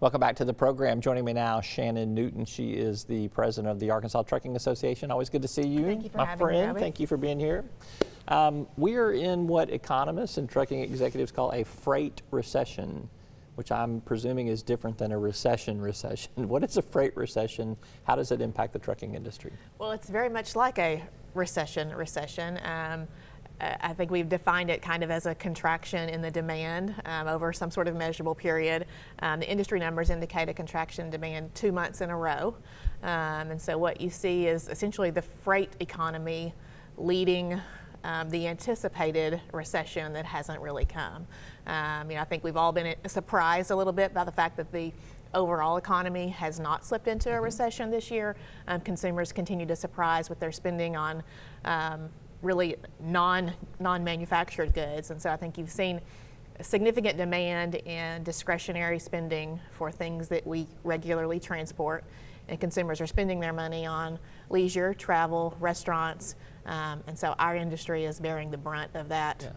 Welcome back to the program. Joining me now, Shannon Newton. She is the president of the Arkansas Trucking Association. Always good to see you. Thank you for my having friend. me. Thank you for being here. We are in what economists and trucking executives call a freight recession, which I'm presuming is different than a recession. What is a freight recession? How does it impact the trucking industry? Well, it's very much like a recession. I think we've defined it kind of as a contraction in the demand over some sort of measurable period. The industry numbers indicate a contraction in demand 2 months in a row. And so what you see is essentially the freight economy leading the anticipated recession that hasn't really come. I think we've all been surprised a little bit by the fact that the overall economy has not slipped into a recession this year. Consumers continue to surprise with their spending on really non-manufactured goods. And so I think you've seen significant demand in discretionary spending for things that we regularly transport. And consumers are spending their money on leisure, travel, restaurants. And so our industry is bearing the brunt of that. Yeah.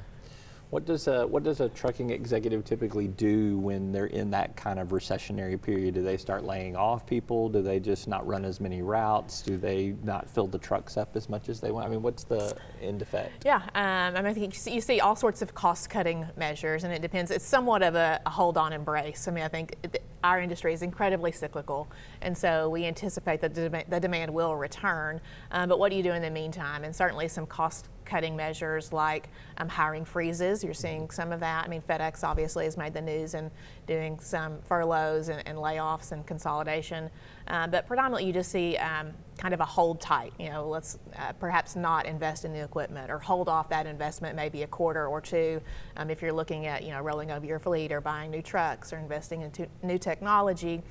What does a trucking executive typically do when they're in that kind of recessionary period? Do they start laying off people? Do they just not run as many routes? Do they not fill the trucks up as much as they want? I mean, what's the end effect? Yeah, I think you see all sorts of cost-cutting measures, and it depends. It's somewhat of a hold-on embrace. I think our industry is incredibly cyclical, and so we anticipate that the demand will return. But what do you do in the meantime? And certainly some cost-cutting measures like hiring freezes. You're seeing some of that. FedEx obviously has made the news and doing some furloughs and layoffs and consolidation. But predominantly you just see kind of a hold tight. Let's perhaps not invest in new equipment or hold off that investment maybe a quarter or two if you're looking at rolling over your fleet or buying new trucks or investing into new technology.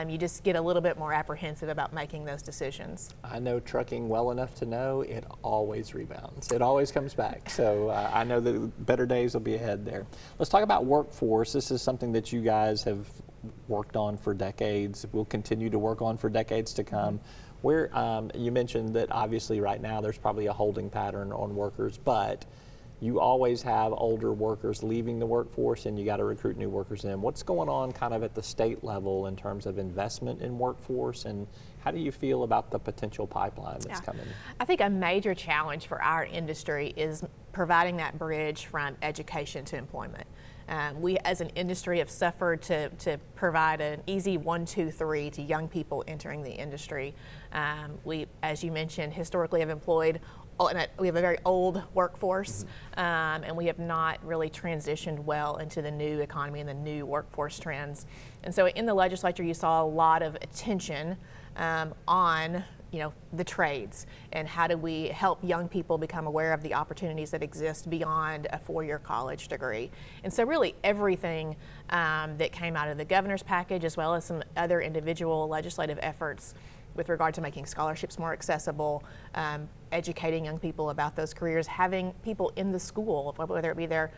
You just get a little bit more apprehensive about making those decisions. I know trucking well enough to know it always rebounds. It always comes back. So I know that better days will be ahead there. Let's talk about workforce. This is something that you guys have worked on for decades. We'll continue to work on for decades to come. Where you mentioned that obviously right now there's probably a holding pattern on workers, but you always have older workers leaving the workforce and you got to recruit new workers in. What's going on kind of at the state level in terms of investment in workforce, and how do you feel about the potential pipeline that's coming? I think a major challenge for our industry is providing that bridge from education to employment. We as an industry have suffered to provide an easy 1, 2, 3 to young people entering the industry. We, as you mentioned, historically have employed we have a very old workforce, and we have not really transitioned well into the new economy and the new workforce trends. And so in the legislature, you saw a lot of attention on the trades and how do we help young people become aware of the opportunities that exist beyond a 4-year college degree. And so really everything that came out of the governor's package, as well as some other individual legislative efforts with regard to making scholarships more accessible, educating young people about those careers, having people in the school, whether it be their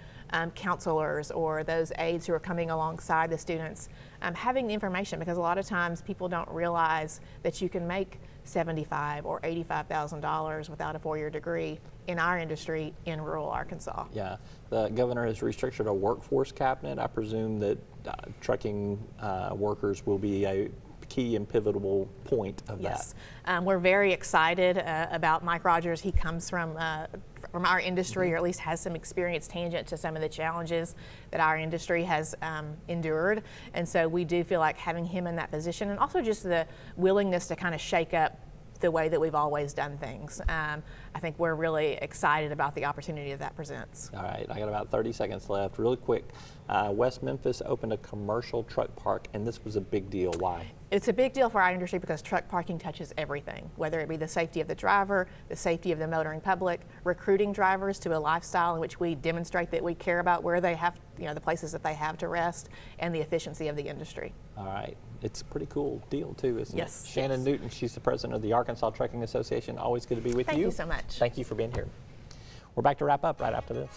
counselors or those aides who are coming alongside the students, having the information, because a lot of times people don't realize that you can make $75,000 or $85,000 without a 4-year degree in our industry in rural Arkansas. Yeah, the governor has restricted a workforce cabinet. I presume that trucking workers will be a key and pivotal point of that. Yes, we're very excited about Mike Rogers. He comes from our industry, or at least has some experience tangent to some of the challenges that our industry has endured. And so we do feel like having him in that position, and also just the willingness to kind of shake up the way that we've always done things. I think we're really excited about the opportunity that presents. All right, I got about 30 seconds left. Really quick, West Memphis opened a commercial truck park, and this was a big deal. Why? It's a big deal for our industry because truck parking touches everything, whether it be the safety of the driver, the safety of the motoring public, recruiting drivers to a lifestyle in which we demonstrate that we care about where they have, the places that they have to rest, and the efficiency of the industry. All right. It's a pretty cool deal too, isn't it? Shannon Newton, she's the president of the Arkansas Trucking Association. Always good to be with you. Thank you so much. Thank you for being here. We're back to wrap up right after this.